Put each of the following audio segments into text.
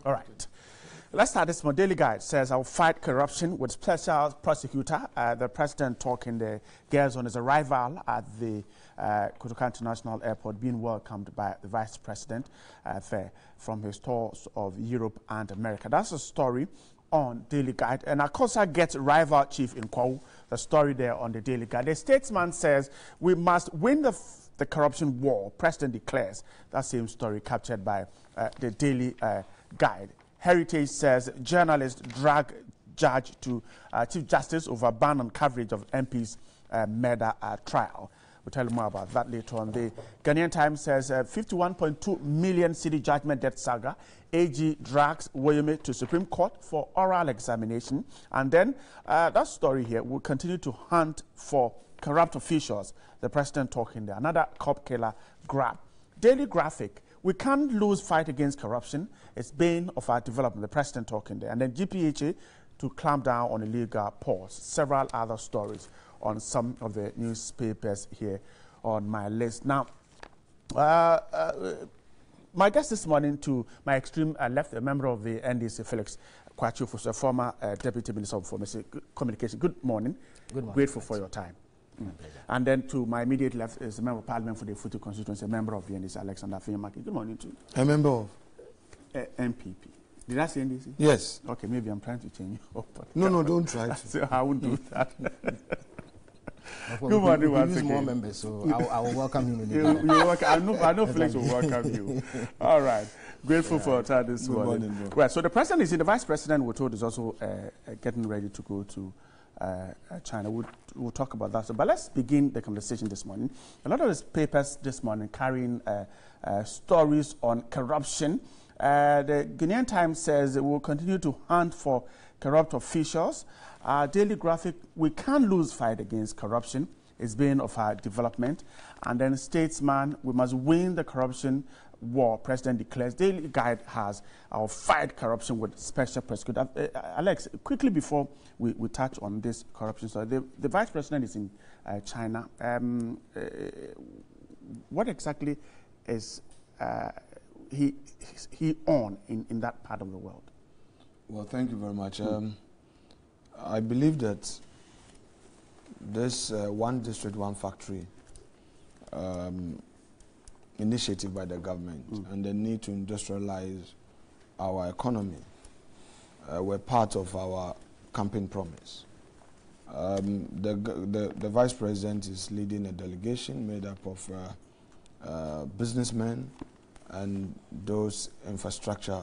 All right. Let's start this one. Daily Guide says, I'll fight corruption with special prosecutor. The president talking the girls on his arrival at the Kotoka International Airport, being welcomed by the vice president from his tours of Europe and America. That's a story on Daily Guide. And Akosa gets rival chief in Kwau, the story there on the Daily Guide. The statesman says, we must win the corruption war, president declares. That same story captured by the Daily Guide. Heritage says journalists drag judge to Chief Justice over ban on coverage of MP's murder trial. We'll tell you more about that later on. The Ghanaian Times says 51.2 million city judgment death saga. AG drags Woyome to Supreme Court for oral examination. And then that story here will continue to hunt for corrupt officials. The president talking there. Another cop killer grab. Daily Graphic. We can't lose fight against corruption. It's bane of our development. The president talking there. And then GPHA to clamp down on illegal ports. Several other stories on some of the newspapers here on my list. Now, my guest this morning to my extreme left, a member of the NDC, Felix Kwachu, a former Deputy Minister of Information Communication. Good morning. Good morning. Grateful for your time. And then to my immediate left is a member of Parliament for the Futu constituency, a member of the NDC, Alexander Finyamaki. Good morning too. A member of? MPP. Did I say NDC? Yes. Okay, maybe I'm trying to change you up. No, don't try to. So I won't do that. Good morning, once again. More members, so I will welcome you. I know Felix will welcome you. All right. Grateful for your time this morning. Well, so the president is in. The vice president, we're told, is also getting ready to go to China. We'll talk about that. So, but let's begin the conversation this morning. A lot of these papers this morning carrying stories on corruption. The Ghanaian Times says it will continue to hunt for corrupt officials. Daily Graphic, we can't lose fight against corruption. It's been of our development. And then Statesman, we must win the corruption war, president declares. Daily Guide has our fight corruption with special prosecutor. Alex, quickly before we touch on this corruption story, the vice president is in China. What exactly is he on in that part of the world? Well, thank you very much. I believe that this one district, one factory initiative by the government and the need to industrialize our economy were part of our campaign promise. The vice president is leading a delegation made up of businessmen and those infrastructure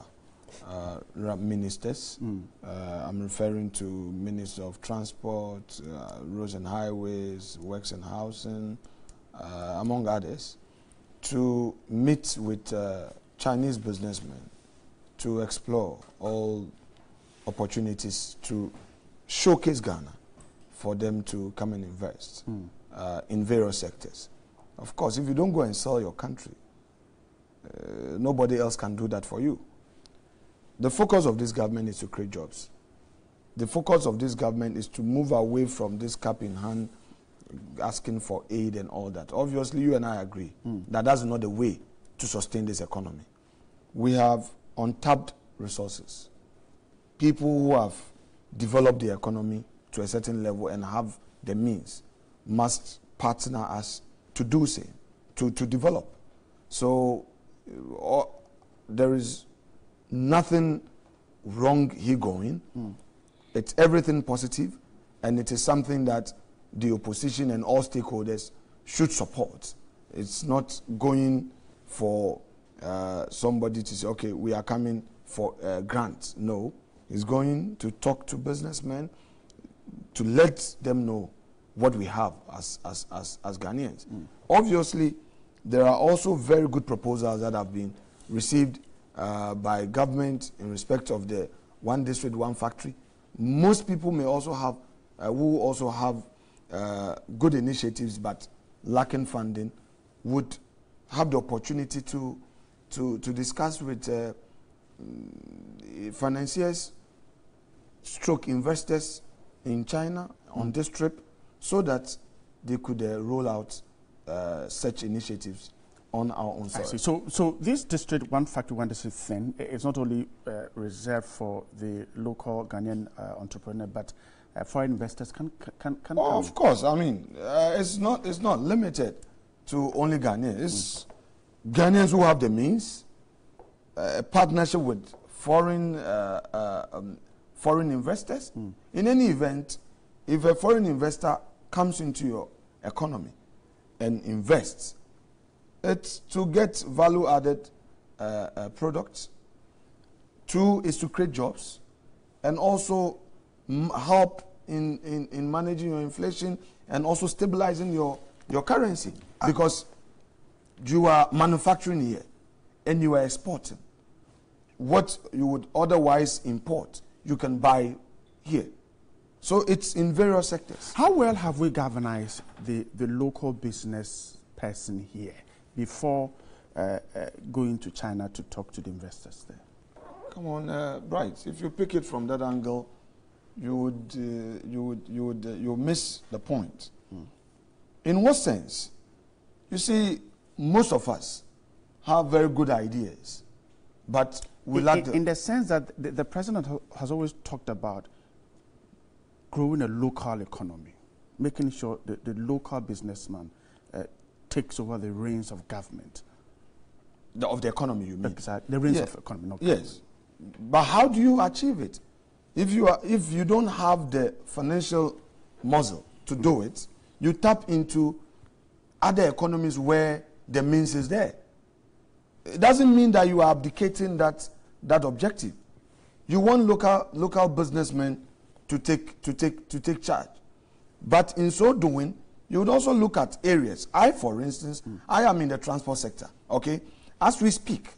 ministers. I'm referring to Minister of Transport, Roads and Highways, Works and Housing, among others, to meet with Chinese businessmen to explore all opportunities to showcase Ghana for them to come and invest in various sectors. Of course, if you don't go and sell your country, nobody else can do that for you. The focus of this government is to create jobs. The focus of this government is to move away from this cap in hand, asking for aid and all that. Obviously, you and I agree that that's not the way to sustain this economy. We have untapped resources. People who have developed the economy to a certain level and have the means must partner us to do so, to develop. So there is nothing wrong here going. It's everything positive, and it is something that the opposition and all stakeholders should support. It's not going for somebody to say, okay, we are coming for grants. No, it's going to talk to businessmen to let them know what we have as Ghanaians. Obviously, there are also very good proposals that have been received by government in respect of the one district, one factory. Most people may also have, who also have good initiatives but lacking funding, would have the opportunity to discuss with financiers, stroke investors in China on this trip, so that they could roll out such initiatives on our own soil. I see. So this district 151 district thing is not only reserved for the local Ghanaian entrepreneur, but foreign investors can come. Of course. I mean, it's not limited to only Ghanaians. It's Ghanaians who have the means, a partnership with foreign investors. In any event, if a foreign investor comes into your economy and invests, it's to get value-added products. 2 is to create jobs, and also help in managing your inflation and also stabilizing your currency, because you are manufacturing here and you are exporting. What you would otherwise import, you can buy here. So it's in various sectors. How well have we galvanized the local business person here before going to China to talk to the investors there? Come on, Bright. If you pick it from that angle, you would miss the point. In what sense? You see, most of us have very good ideas, but we lack in the sense that the president has always talked about growing a local economy, making sure that the local businessman takes over the reins of government. Of the economy, you mean? Exactly. The reins of economy, not yes. government. But how do you achieve it? If you don't have the financial muscle to do it, you tap into other economies where the means is there. It doesn't mean that you are abdicating that objective. You want local businessmen to take charge, but in so doing, you would also look at areas. For instance, I am in the transport sector. Okay, as we speak,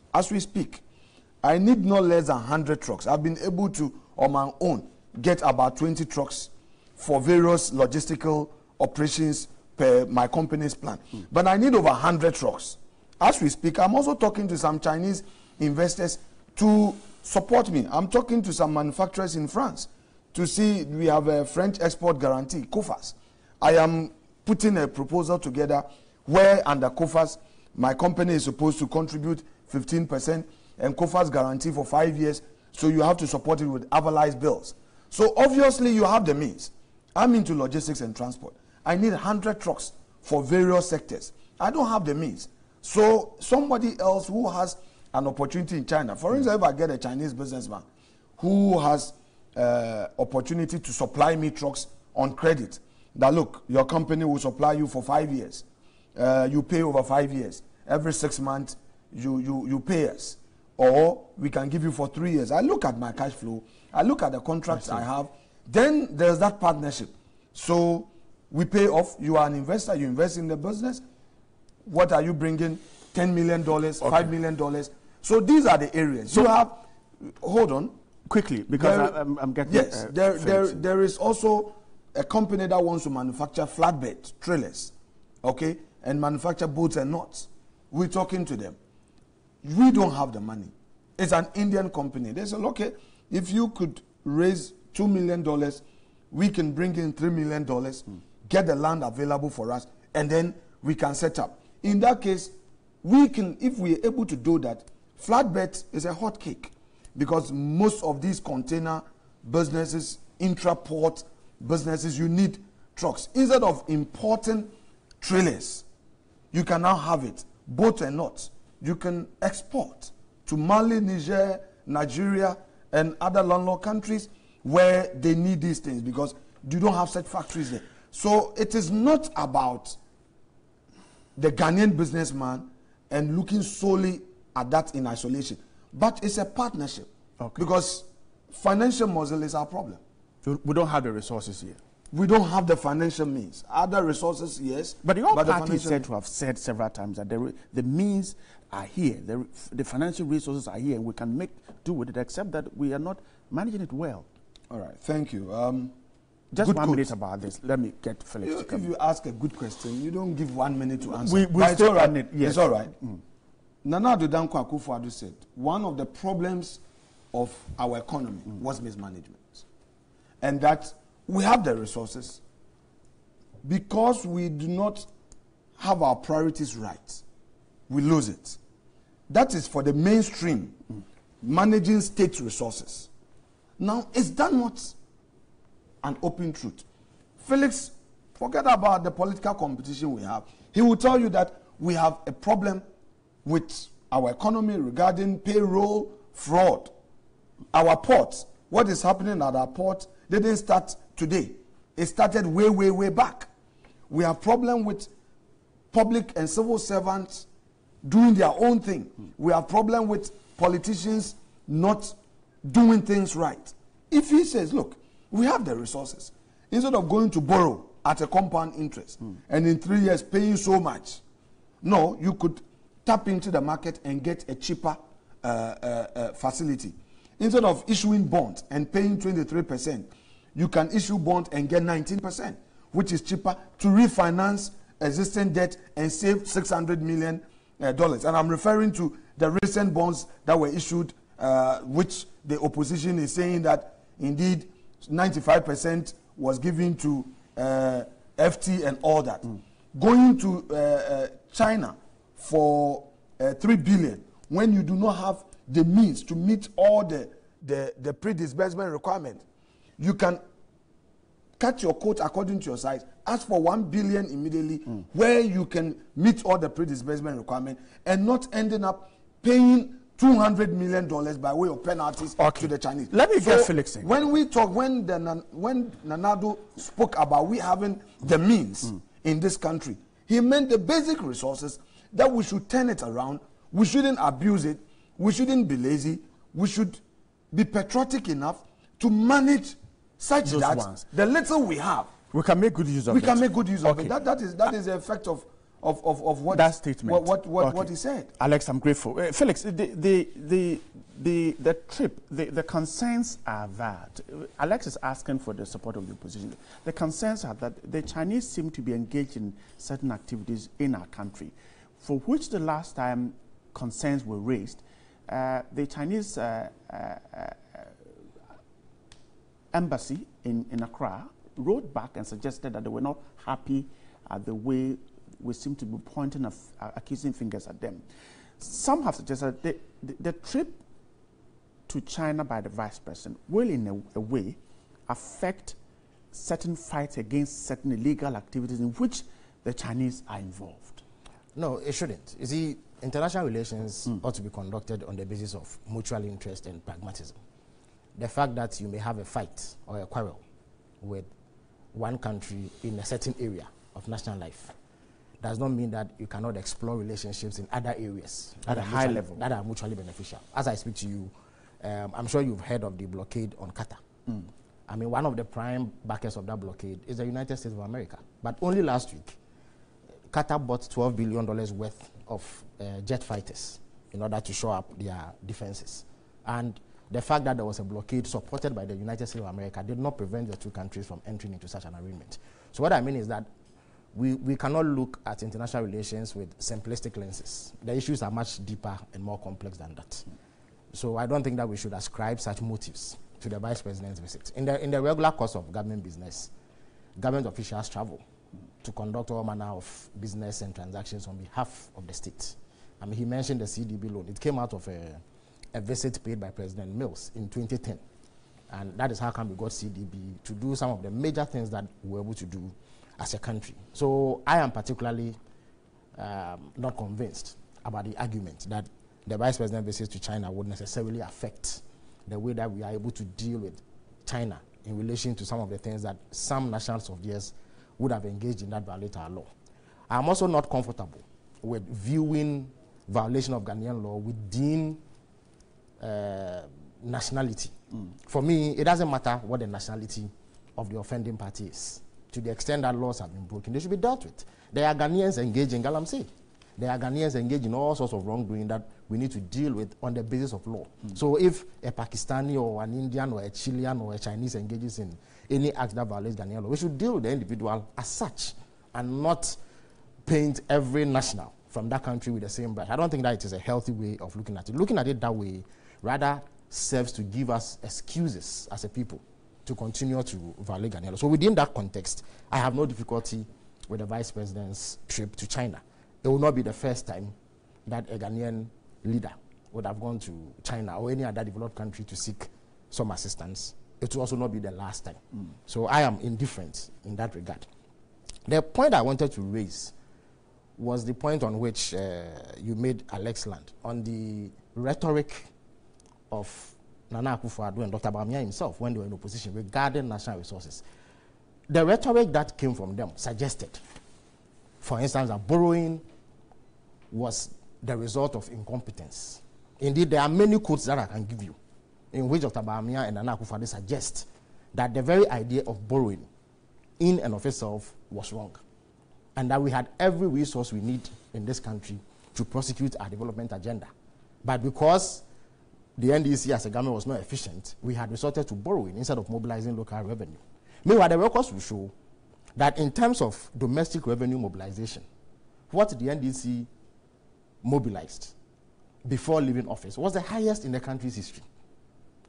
I need no less than 100 trucks. I've been able to, on my own, get about 20 trucks for various logistical operations per my company's plan. But I need over 100 trucks. As we speak, I'm also talking to some Chinese investors to support me. I'm talking to some manufacturers in France to see, we have a French export guarantee, COFAS. I am putting a proposal together where under COFAS, my company is supposed to contribute 15% and COFAS guarantee for 5 years, so you have to support it with avalized bills. So obviously you have the means. I'm into logistics and transport. I need 100 trucks for various sectors. I don't have the means. So somebody else who has an opportunity in China, for instance, if I get a Chinese businessman who has opportunity to supply me trucks on credit, that look, your company will supply you for 5 years. You pay over 5 years. Every 6 months, you pay us. Or we can give you for 3 years. I look at my cash flow. I look at the contracts I have. Then there's that partnership. So we pay off. You are an investor. You invest in the business. What are you bringing? $10 million, $5 million. So these are the areas. So you have, hold on. Quickly, because I'm getting... Yes, there is also a company that wants to manufacture flatbed trailers, okay, and manufacture bolts and nuts. We're talking to them. We don't have the money. It's an Indian company. They said, okay, if you could raise $2 million, we can bring in $3 million, get the land available for us, and then we can set up. In that case, we can, if we're able to do that, flatbed is a hot cake, because most of these container businesses, intra-port businesses, you need trucks. Instead of importing trailers, you can now have it, both and not. You can export to Mali, Niger, Nigeria, and other landlocked countries where they need these things, because you don't have such factories there. So it is not about the Ghanaian businessman and looking solely at that in isolation, but it's a partnership, because financial muscle is our problem. We don't have the resources here. We don't have the financial means. Other resources, yes. But your party is said to have said several times that the means are here, the financial resources are here, and we can do with it, except that we are not managing it well. All right, thank you. Just 1 minute about this. Let me get Felix to come. If you ask a good question, you don't give 1 minute to answer. We still run it. Yes. It's all right. Nana Addo Dankwa Akufo-Addo said, one of the problems of our economy was mismanagement. And that we have the resources, because we do not have our priorities right. we lose it. That is for the mainstream managing state resources. Now, is that not an open truth? Felix, forget about the political competition we have. He will tell you that we have a problem with our economy regarding payroll fraud. Our ports, what is happening at our port didn't start today. It started way, way, way back. We have problem with public and civil servants doing their own thing. We have problem with politicians not doing things right. If he says, look, we have the resources, instead of going to borrow at a compound interest and in 3 years paying so much, no, you could tap into the market and get a cheaper facility. Instead of issuing bonds and paying 23%, you can issue bond and get 19%, which is cheaper to refinance existing debt and save $600 million. And I'm referring to the recent bonds that were issued, which the opposition is saying that indeed 95% was given to FT and all that. Going to China for $3 billion when you do not have the means to meet all the pre-disbursement requirement. You can cut your coat according to your size, ask for $1 billion immediately, where you can meet all the pre-disbursement requirement and not ending up paying $200 million by way of penalties to the Chinese. Let me get Felix in. When we talk, when Nanado spoke about we having the means in this country, he meant the basic resources that we should turn it around. We shouldn't abuse it. We shouldn't be lazy. We should be patriotic enough to manage such that the little we have, we can make good use of it. We can make good use of it. That is the effect of what that statement. What he said. Alex, I'm grateful. Felix, the trip, the concerns are that Alex is asking for the support of the opposition. The concerns are that the Chinese seem to be engaged in certain activities in our country, for which the last time concerns were raised. The Chinese embassy in Accra wrote back and suggested that they were not happy at the way we seem to be pointing accusing fingers at them. Some have suggested that the trip to China by the vice president will in a way affect certain fights against certain illegal activities in which the Chinese are involved. No, it shouldn't. You see, international relations ought to be conducted on the basis of mutual interest and pragmatism. The fact that you may have a fight or a quarrel with one country in a certain area of national life does not mean that you cannot explore relationships in other areas at a high level that are mutually beneficial. As I speak to you, I'm sure you've heard of the blockade on Qatar. I mean, one of the prime backers of that blockade is the United States of America. But only last week, Qatar bought $12 billion worth of jet fighters in order to shore up their defenses. And the fact that there was a blockade supported by the United States of America did not prevent the two countries from entering into such an agreement. So what I mean is that we cannot look at international relations with simplistic lenses. The issues are much deeper and more complex than that. So I don't think that we should ascribe such motives to the vice president's visit. In the regular course of government business, government officials travel to conduct all manner of business and transactions on behalf of the state. I mean, he mentioned the CDB loan. It came out of a visit paid by President Mills in 2010. And that is how come we got CDB to do some of the major things that we were able to do as a country. So I am particularly not convinced about the argument that the vice president visit to China would necessarily affect the way that we are able to deal with China in relation to some of the things that some nationals of theirs would have engaged in that violate our law. I'm also not comfortable with viewing violation of Ghanaian law within nationality. For me, it doesn't matter what the nationality of the offending party is. To the extent that laws have been broken, they should be dealt with. There are Ghanaians engaged in galamsey. There are Ghanaians engaged in all sorts of wrongdoing that we need to deal with on the basis of law. So if a Pakistani or an Indian or a Chilean or a Chinese engages in any act that violates Ghanaian law, we should deal with the individual as such and not paint every national from that country with the same brush. I don't think that it is a healthy way of looking at it. Looking at it that way rather serves to give us excuses as a people to continue to violate Ghanaian law. So within that context, I have no difficulty with the vice president's trip to China. It will not be the first time that a Ghanaian leader would have gone to China or any other developed country to seek some assistance, it will also not be the last time. So I am indifferent in that regard. The point I wanted to raise was the point on which you made, Alex Land, on the rhetoric of Nana Akufo-Addo and Dr. Bawumia himself when they were in opposition regarding national resources. The rhetoric that came from them suggested, for instance, that borrowing was the result of incompetence. Indeed, there are many quotes that I can give you in which Dr. Bawumia and Nana Akufo-Addo suggest that the very idea of borrowing in and of itself was wrong, and that we had every resource we need in this country to prosecute our development agenda. But because the NDC as a government was not efficient, we had resorted to borrowing instead of mobilizing local revenue. Meanwhile, the records will show that in terms of domestic revenue mobilization, what the NDC mobilized before leaving office was the highest in the country's history.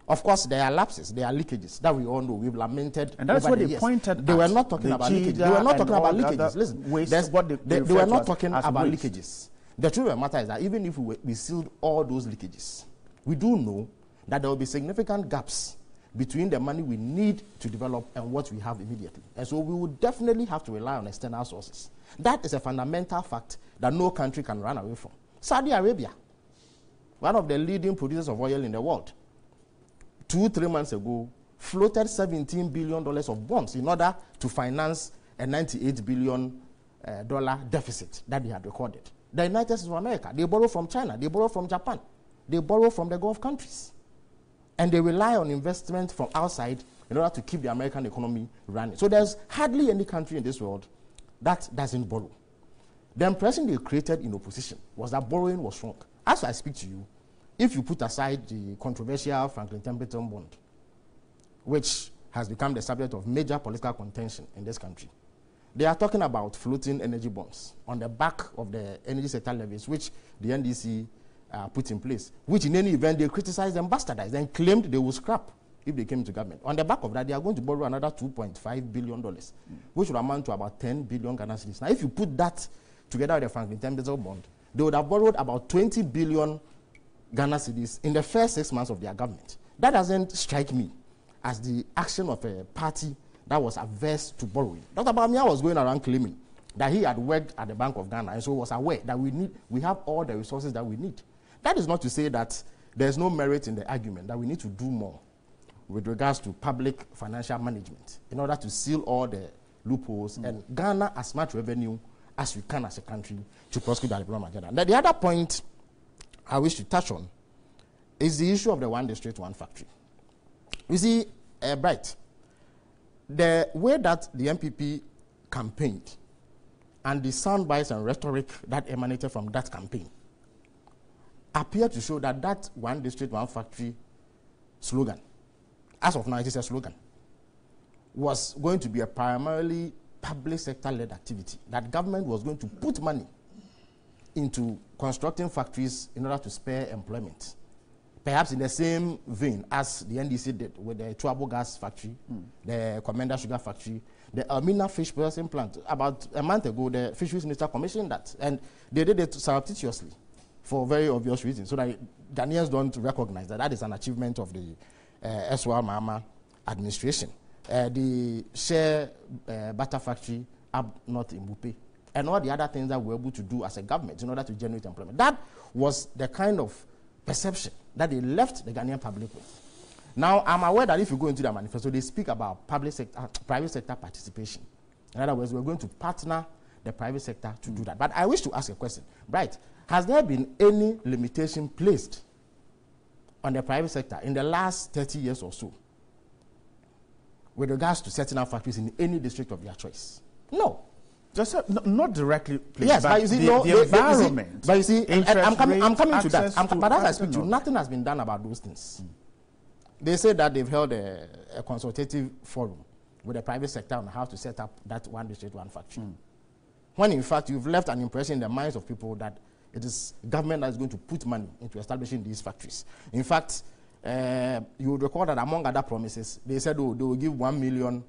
Of course, there are lapses, there are leakages that we all know. We've lamented. And that's what they pointed. They were not talking about leakages. They were not talking about leakages. Listen, they were not talking about leakages. The truth of the matter is that even if we sealed all those leakages, we do know that there will be significant gaps between the money we need to develop and what we have immediately. And so we would definitely have to rely on external sources. That is a fundamental fact that no country can run away from. Saudi Arabia, one of the leading producers of oil in the world, 2-3 months ago, floated $17 billion of bonds in order to finance a $98 billion deficit that they had recorded. The United States of America, they borrow from China, they borrow from Japan, they borrow from the Gulf countries. And they rely on investment from outside in order to keep the American economy running. So there's hardly any country in this world that doesn't borrow. The impression they created in opposition was that borrowing was wrong. As I speak to you, if you put aside the controversial Franklin Templeton bond, which has become the subject of major political contention in this country, they are talking about floating energy bonds on the back of the energy sector levies, which the NDC put in place, which in any event they criticized and bastardized and claimed they would scrap if they came to government. On the back of that, they are going to borrow another $2.5 billion, which would amount to about 10 billion Ghana cedis. Now, if you put that together with the Franklin Templeton bond, they would have borrowed about 20 billion Ghana cedis in the first 6 months of their government. That doesn't strike me as the action of a party that was averse to borrowing. Dr. Bawumia was going around claiming that he had worked at the Bank of Ghana and so was aware that we have all the resources that we need. That is not to say that there's no merit in the argument that we need to do more with regards to public financial management in order to seal all the loopholes and garner as much revenue as we can as a country to prosecute our development agenda. Now, the other point I wish to touch on is the issue of the one district, one factory. You see, Bright, the way that the MPP campaigned and the soundbites and rhetoric that emanated from that campaign appear to show that that one district, one factory slogan, as of now it is a slogan, was going to be a primarily public sector-led activity, that government was going to put money into constructing factories in order to spare employment. Perhaps in the same vein as the NDC did with the Tuabo gas factory, the Commander sugar factory, the Almina fish processing plant. About a month ago, the Fisheries Minister commissioned that, and they did it surreptitiously for very obvious reasons, so that Ghanaians don't recognize that that is an achievement of the Eswal Mahama administration. The share butter factory up north in Bupe, and all the other things that we were able to do as a government in order to generate employment. That was the kind of perception that they left the Ghanaian public with. Now, I'm aware that if you go into the manifesto, they speak about private sector participation. In other words, we're going to partner the private sector to do that. But I wish to ask a question. Right, has there been any limitation placed on the private sector in the last 30 years or so with regards to setting up factories in any district of their choice? No. Just not directly, please. Yes, but you see, the environment. But you see, I'm coming to that. But as I speak to you, nothing has been done about those things. They say that they've held a consultative forum with the private sector on how to set up that one district, one factory. When in fact, you've left an impression in the minds of people that it is government that is going to put money into establishing these factories. In fact, you would recall that among other promises, they said they will give 1 million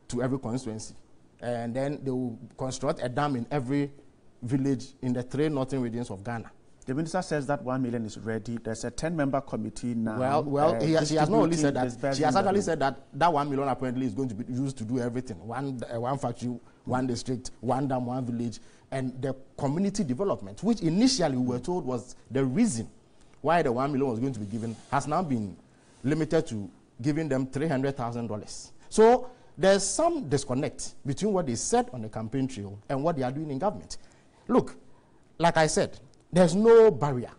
to every constituency. And then they will construct a dam in every village in the 3 northern regions of Ghana. The minister says that 1 million is ready. There's a 10-member committee now. Well, she has not only said that. She has actually said that 1 million apparently is going to be used to do everything. One factory, one district, one dam, one village, and the community development, which initially we were told was the reason why the 1 million was going to be given, has now been limited to giving them $300,000. So there's some disconnect between what they said on the campaign trail and what they are doing in government. Look, like I said, there's no barrier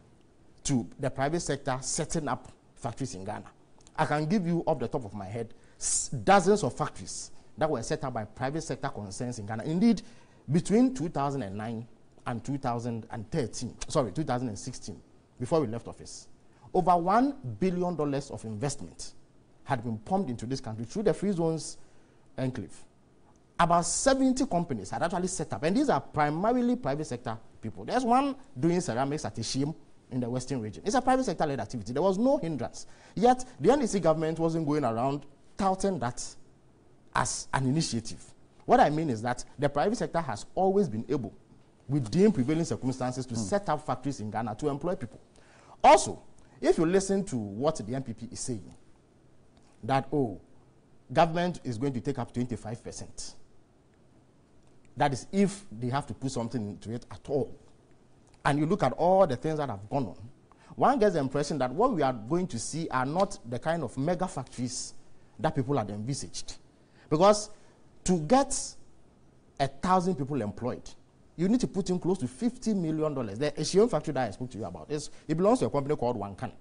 to the private sector setting up factories in Ghana. I can give you off the top of my head dozens of factories that were set up by private sector concerns in Ghana. Indeed, between 2009 and 2016, before we left office, over $1 billion of investment had been pumped into this country through the Free Zones Enclave. About 70 companies had actually set up, and these are primarily private sector people. There's one doing ceramics at Ishim in the Western region. It's a private sector-led activity. There was no hindrance. Yet, the NDC government wasn't going around touting that as an initiative. What I mean is that the private sector has always been able, within prevailing circumstances, to set up factories in Ghana to employ people. Also, if you listen to what the NPP is saying, that, government is going to take up 25%. That is if they have to put something into it at all. And you look at all the things that have gone on, one gets the impression that what we are going to see are not the kind of mega factories that people had envisaged. Because to get 1,000 people employed, you need to put in close to $50 million. The Asian factory that I spoke to you about, it belongs to a company called Wankan.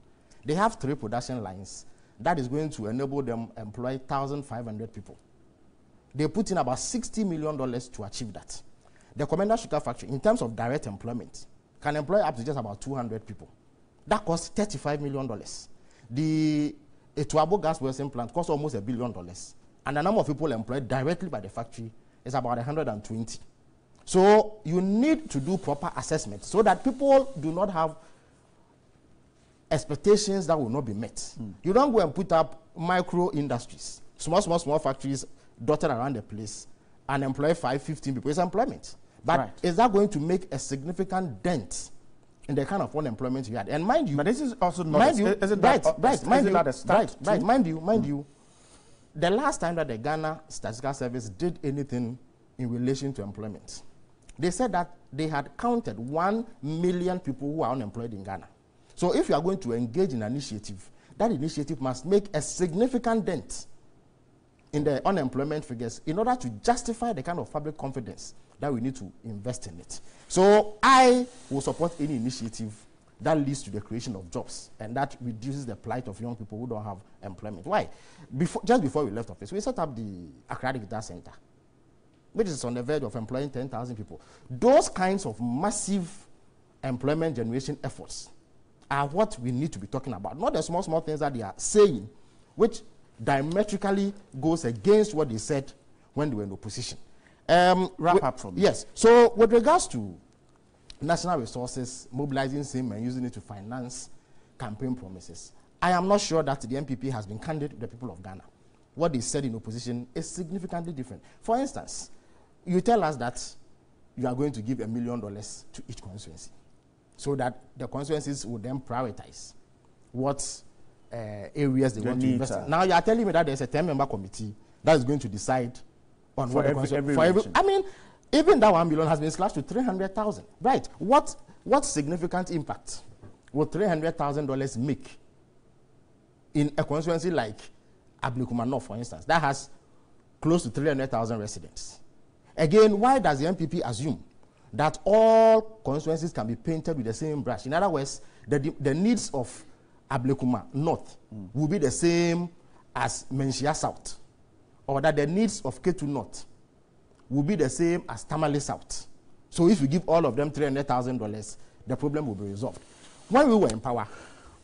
They have 3 production lines that is going to enable them employ 1,500 people. They put in about $60 million to achieve that. The Commander Sugar Factory, in terms of direct employment, can employ up to just about 200 people. That costs $35 million. The Etuabo gas processing plant costs almost $1 billion. And the number of people employed directly by the factory is about 120. So you need to do proper assessment so that people do not have expectations that will not be met. You don't go and put up micro industries, small factories dotted around the place and employ 15 people. It's employment. But is that going to make a significant dent in the kind of unemployment you had? And mind you, but this is also not mind you, mind you, the last time that the Ghana Statistical Service did anything in relation to employment, they said that they had counted 1 million people who are unemployed in Ghana. So if you are going to engage in an initiative, that initiative must make a significant dent in the unemployment figures in order to justify the kind of public confidence that we need to invest in it. So I will support any initiative that leads to the creation of jobs and that reduces the plight of young people who don't have employment. Why? Just before we left office, we set up the Accra Data Center, which is on the verge of employing 10,000 people. Those kinds of massive employment generation efforts are what we need to be talking about, not the small things that they are saying, which diametrically goes against what they said when they were in opposition. Wrap up from yes. So with regards to national resources, mobilizing same and using it to finance campaign promises, I am not sure that the NPP has been candid with the people of Ghana. What they said in opposition is significantly different. For instance, you tell us that you are going to give $1 million to each constituency so that the constituencies will then prioritize what areas they want to invest in. Now you are telling me that there's a 10-member committee that is going to decide on what I mean, even that 1 million has been slashed to 300,000. Right? What significant impact would $300,000 make in a constituency like Ablekuma North, for instance, that has close to 300,000 residents? Again, why does the NPP assume that all constituencies can be painted with the same brush? In other words, the needs of Ablekuma North will be the same as Menchia South, or that the needs of Ketu North will be the same as Tamale South. So if you give all of them $300,000, the problem will be resolved. When we were in power,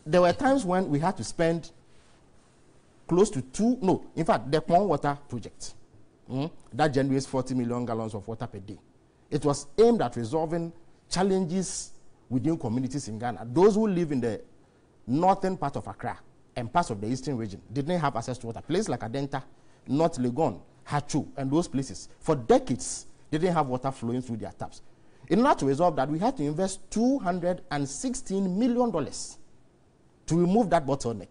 there were times when we had to spend close to the Pond Water Project that generates 40 million gallons of water per day. It was aimed at resolving challenges within communities in Ghana. Those who live in the northern part of Accra and parts of the eastern region didn't have access to water. Places like Adenta, North Legon, Hachu, and those places, for decades, they didn't have water flowing through their taps. In order to resolve that, we had to invest $216 million to remove that bottleneck.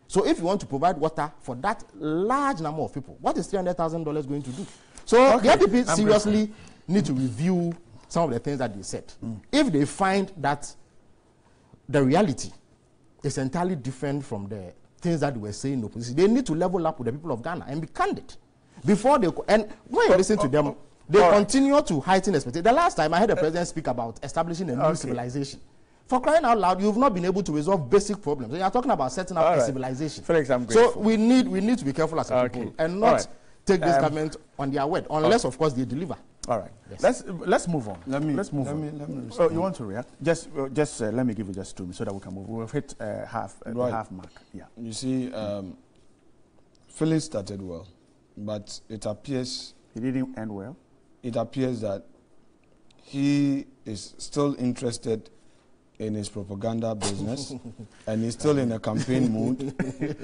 So if you want to provide water for that large number of people, what is $300,000 going to do? So the IPP seriously need to review some of the things that they said. If they find that the reality is entirely different from the things that they were saying in opposition, they need to level up with the people of Ghana and be candid. Before they, and when you listen to them, they continue to heighten expectations. The last time I heard the president speak about establishing a new civilization. For crying out loud, you've not been able to resolve basic problems. And you're talking about setting up a civilization. Felix, I'm grateful. So we need to be careful as a people and not take this government on their word, unless of course they deliver. All right. Yes. Let's move on. Let me oh, you want to react? Just let me give you just 2 minutes so that we can move. We've hit half mark. Yeah. You see, Felix started well, but it appears he didn't end well. It appears that he is still interested in his propaganda business, and he's still in a campaign mood,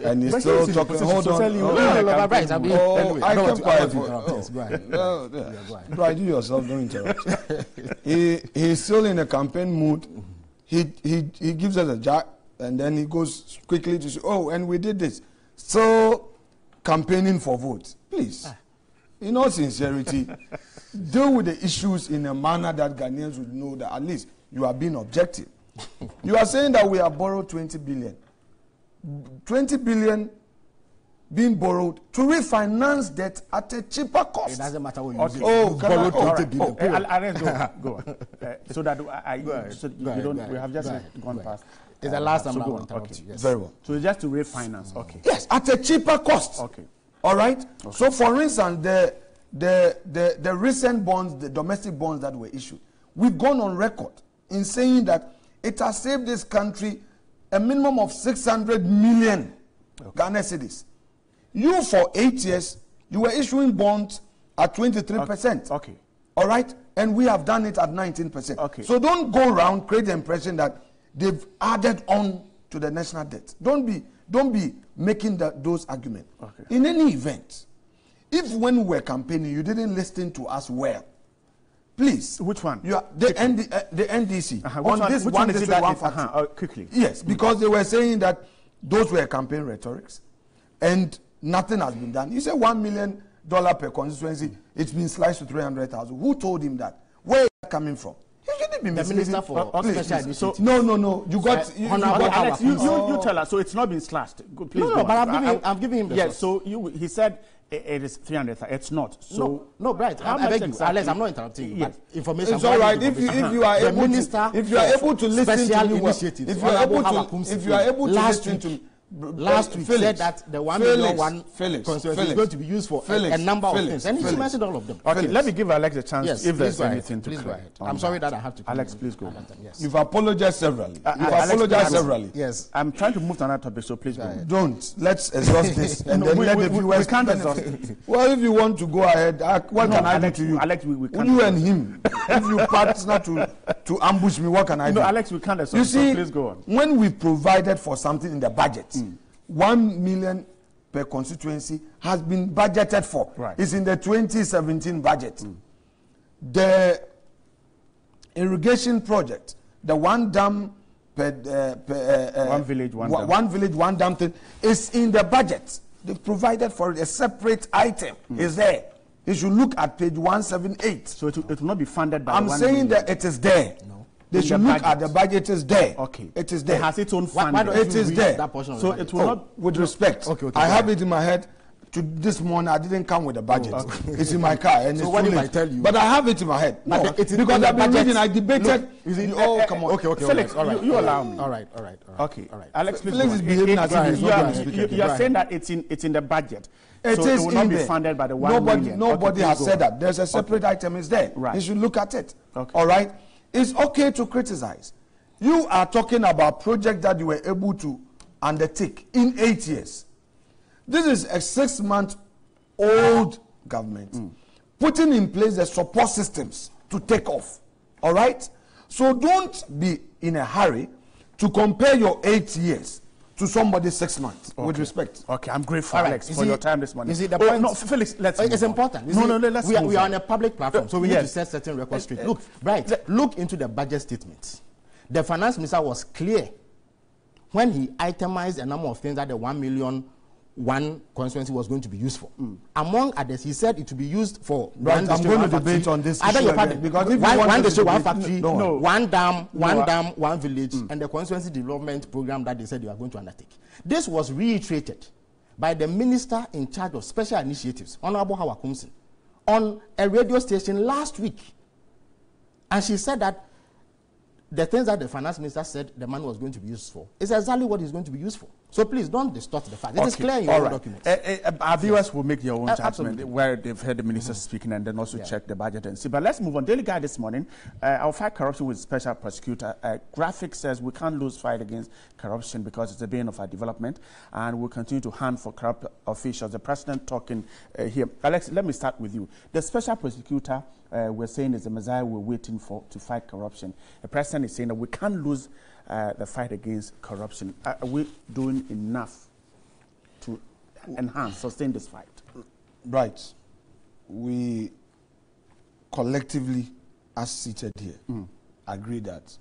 and he's still talking. Hold on. I kept quiet. Right, you yourself, don't interrupt. He's still in a campaign mood. He gives us a jack, and then he goes quickly to say, "Oh, and we did this." So, campaigning for votes, please. In all sincerity, deal with the issues in a manner that Ghanaians would know that at least you are being objective. You are saying that we have borrowed 20 billion. 20 billion being borrowed to refinance debt at a cheaper cost. It doesn't matter what you use. Oh, borrowed 20 billion. Go on. So that we have just gone past. It's the last time I want to interrupt you. Yes. Very well. So it's just to refinance. Okay. Yes, at a cheaper cost. Okay. All right. Okay. So, for instance, the recent bonds, the domestic bonds that were issued, we've gone on record in saying that it has saved this country a minimum of 600 million Ghana cedis. You, for 8 years, you were issuing bonds at 23%. Okay. All right? And we have done it at 19%. Okay. So don't go around create the impression that they've added on to the national debt. Don't be making those arguments. Okay. In any event, if when we were campaigning you didn't listen to us well, please. Which one? You are the NDC. On this one, is that quickly. Yes, because they were saying that those were campaign rhetorics, and nothing has been done. He said $1 million per constituency. It's been sliced to 300,000. Who told him that? Where is that coming from? He shouldn't be the minister for special initiatives. No. You got. You tell us. So it's not been slashed. Please. No. But I'm giving him the. Yes. So he said. It is 300,000. It's not. So no, Bright. I beg you, Alex. I'm not interrupting you. Yes. But information. It's all right. If you are able to listen to me, if you are able to listen to me. Last week said that the 1 million constituency is going to be used for a number of things, and he mentioned all of them. Okay, let me give Alex a chance if there's anything to go ahead. I'm sorry that I have to. Alex, please go. Yes. You've apologized severally. Severally. Yes. I'm trying to move to another topic, so please go. Don't. Let's exhaust this, and then let the viewers. We can't exhaust it. Well, if you want to go ahead, what can I do to you? Alex, we can't. You and him. If you partner to ambush me, what can I do? No, Alex, we can't exhaust. You see, please go on. When we provided for something in the budget. 1 million per constituency has been budgeted for. Right. It's in the 2017 budget. The irrigation project, the one dam one village, one dam thing, is in the budget. They provided for it, a separate item is there. You should look at page 178. So it will not be funded by. I'm saying that it is there. No. They should look at the budget. It is there. Okay. It is there. It has its own funding. It is there. So it will not. With respect, I have it in my head. To this morning, I didn't come with the budget. It's in my car. And so what if I tell you? But I have it in my head. No, because I've been reading. I debated. Look, come on. Okay. Felix, all right. You allow me. All right. Okay. All right. Alex, please. Felix is behaving as if he's not going to speak. You are saying that it's in the budget. It so is it will not be funded by the 1 million. Nobody has said that. There's a separate item. It's there. Right. You should look at it. Okay. All right. It's okay to criticize. You are talking about projects that you were able to undertake in 8 years. This is a 6-month-old government putting in place the support systems to take off. All right? So don't be in a hurry to compare your 8 years to somebody 6 months, Okay. with respect. Okay, I'm grateful, All right, Alex, you for see- your time this morning. you see, the point- no, Felix, let's It's move on. important. You No, see, no, let's we move are on. on a public platform, so we need Yes. to set certain records straight. Look, right, look into the budget statement. The finance minister was clear when he itemized a number of things that the 1 million one constituency was going to be used for. Among others, he said it to be used for Right, one I'm district, going one to debate factory. on this I beg issue your pardon, again, because if you one, want one to district, one debate- factory, no. one dam, one village, and the constituency development program that they said they are going to undertake. This was reiterated by the minister in charge of special initiatives, Honorable Hawa Kumsin, on a radio station last week. And she said that the things that the finance minister said the money was going to be used for is exactly what it's going to be used for. So please don't distort the fact. It is clear in your all own right. documents. Our viewers will make their own judgment Absolutely. where they've heard the minister speaking and then also check the budget and see. But let's move on. Daily Guide this morning, I'll fight corruption with special prosecutor. Graphic says we can't lose fight against corruption because it's the bane of our development, and we'll continue to hunt for corrupt officials. The president talking here. Alex, let me start with you. The special prosecutor we're saying is the Messiah we're waiting for to fight corruption. The president is saying that we can't lose the fight against corruption. Are we doing enough to enhance, sustain this fight? Right. We collectively, as seated here, agree that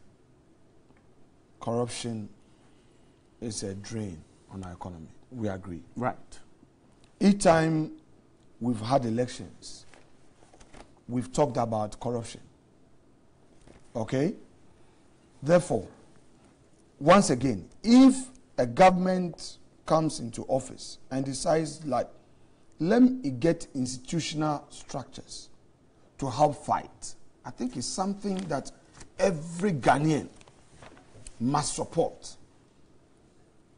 corruption is a drain on our economy. We agree. Right. Each time we've had elections, we've talked about corruption. Okay? Therefore, once again, if a government comes into office and decides, like, let me get institutional structures to help fight, I think it's something that every Ghanaian must support.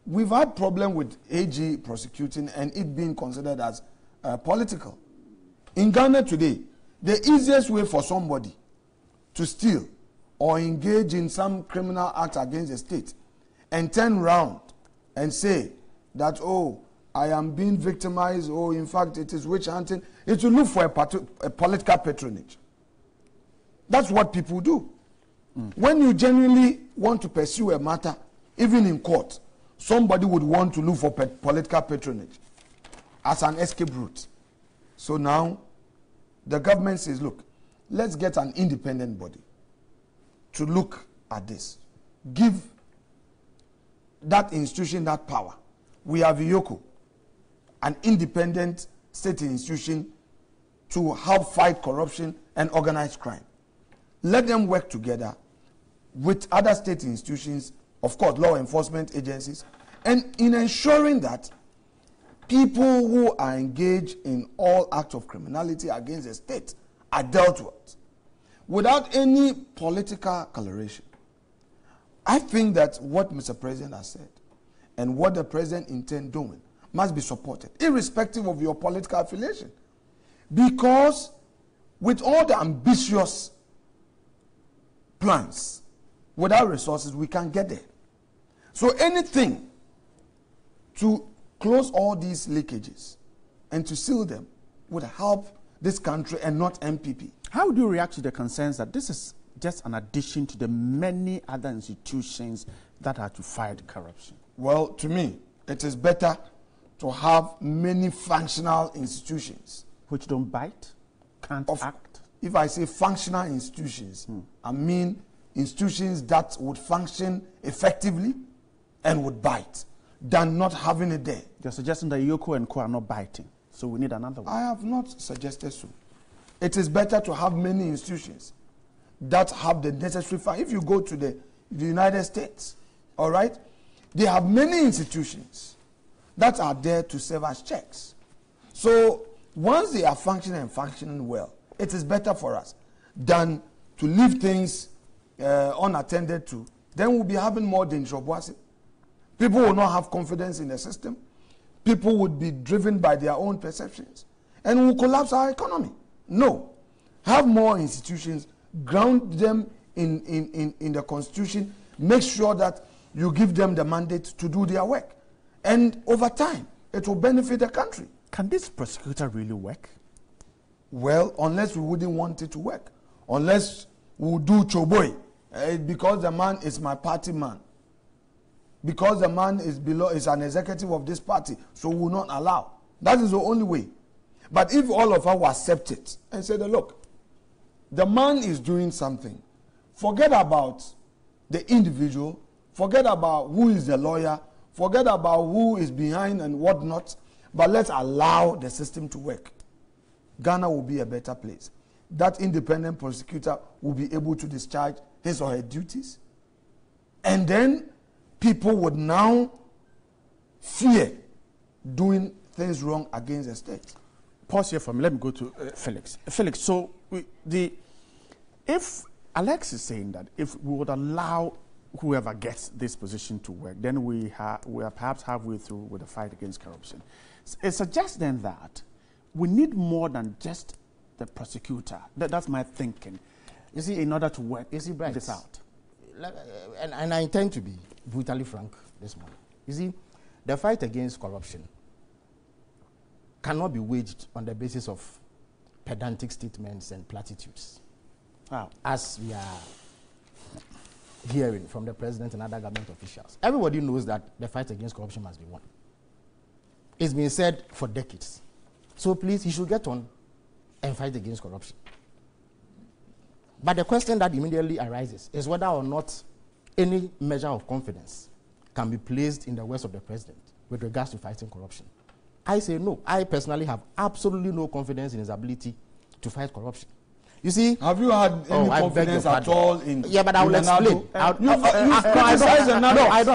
We've had problem with AG prosecuting and it being considered as political. In Ghana today, the easiest way for somebody to steal or engage in some criminal act against the state and turn round and say that, oh, I am being victimized, oh, in fact, it is witch hunting, is to look for a political patronage. That's what people do. When you genuinely want to pursue a matter, even in court, somebody would want to look for political patronage as an escape route. So now, the government says, look, let's get an independent body to look at this. Give that institution that power. We have IOCO, an independent state institution to help fight corruption and organized crime. Let them work together with other state institutions, of course, law enforcement agencies, and in ensuring that people who are engaged in all acts of criminality against the state are dealt with without any political coloration. I think that what Mr. President has said and what the president intends doing must be supported, irrespective of your political affiliation. Because with all the ambitious plans, without resources, we can't get there. So anything to close all these leakages and to seal them would help this country and not MPP. How do you react to the concerns that this is just an addition to the many other institutions that are to fight corruption? Well, to me, it is better to have many functional institutions. Which don't bite, can't act? If I say functional institutions, I mean institutions that would function effectively and would bite, than not having it there. You're suggesting that Yoko and Co are not biting, so we need another one. I have not suggested so. It is better to have many institutions that have the necessary funds. If you go to the United States, all right, they have many institutions that are there to serve as checks. So once they are functioning and functioning well, it is better for us than to leave things unattended to. Then we'll be having more dangerous. People will not have confidence in the system. People would be driven by their own perceptions and will collapse our economy. No. Have more institutions, ground them in the Constitution, make sure that you give them the mandate to do their work. And over time, it will benefit the country. Can this prosecutor really work? Well, unless we wouldn't want it to work. Unless we do choboy, because the man is my party man. because the man is an executive of this party, so we will not allow. That is the only way. But if all of us will accept it and say, look, the man is doing something, forget about the individual, forget about who is the lawyer, forget about who is behind and what not, but let's allow the system to work. Ghana will be a better place. That independent prosecutor will be able to discharge his or her duties. And then people would now fear doing things wrong against the state. Pause here for me. Let me go to Felix. Felix, so if Alex is saying that if we would allow whoever gets this position to work, then we are perhaps halfway through with the fight against corruption. It suggests then that we need more than just the prosecutor. That's my thinking. You see, in order to work this out. And I intend to be brutally frank this morning. You see, the fight against corruption cannot be waged on the basis of pedantic statements and platitudes. Wow. As we are hearing from the president and other government officials. Everybody knows that the fight against corruption must be won. It's been said for decades. So please, he should get on and fight against corruption. But the question that immediately arises is whether or not any measure of confidence can be placed in the words of the president with regards to fighting corruption. I say no. I personally have absolutely no confidence in his ability to fight corruption. You see, have you had any confidence at all in? Yeah, but I will explain. I don't.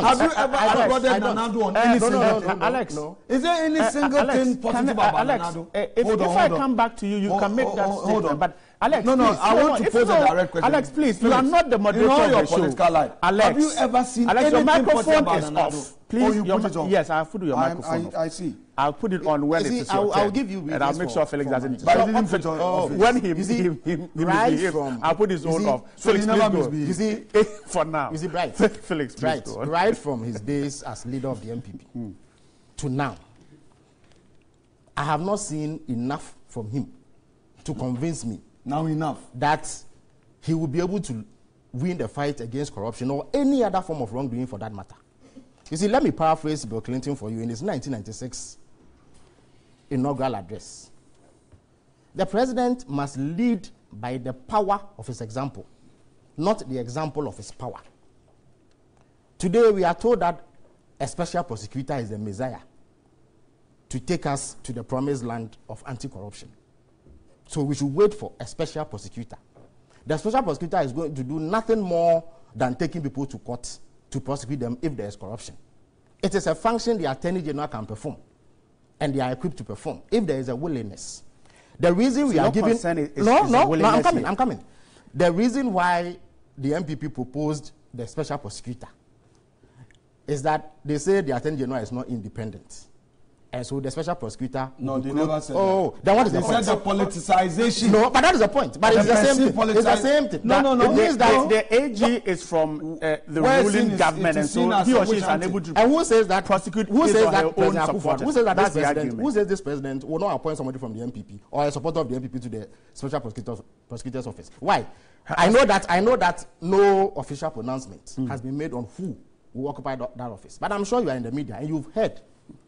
Have you ever applauded Nanado on any single thing? Alex, is there any single thing positive about Nanado? If I come back to you, you can make that statement. But Alex, no, I want to pose a direct question. Alex, please, you are not the moderator of the show. Political life. Alex, have you ever seen anything positive about Nanado? Please, you put it on. Yes, I'll put your microphone off. I see. I'll put it on when it is your turn. I'll give you and I'll make sure Felix doesn't. But he didn't put on. When he misbehaves, I'll put his own off. So Felix, never misbehave. You see, for now. You see, Bright. Felix, Bright. Right from his days as leader of the MPP to now, I have not seen enough from him to convince me. Now enough. That he will be able to win the fight against corruption or any other form of wrongdoing for that matter. You see, let me paraphrase Bill Clinton for you in his 1996 inaugural address. The president must lead by the power of his example, not the example of his power. Today, we are told that a special prosecutor is the messiah to take us to the promised land of anti-corruption. So we should wait for a special prosecutor. The special prosecutor is going to do nothing more than taking people to court to prosecute them if there is corruption. It is a function the Attorney General can perform, and they are equipped to perform if there is a willingness. The reason we are giving I'm coming. The reason why the MPP proposed the special prosecutor is that they say the Attorney General is not independent. And so the special prosecutor... No, they never said that. Then what is the point? They said the politicization. No, but that is the point. But it's the same thing. It's the same thing. No. It means that the AG is from the ruling government, and so he or she is unable to... And who says that... prosecute who says that own President supporters? Who says that this president... Who says this president will not appoint somebody from the MPP or a supporter of the MPP to the special prosecutor's office? Why? I know that no official pronouncement has been made on who will occupy that office. But I'm sure you are in the media and you've heard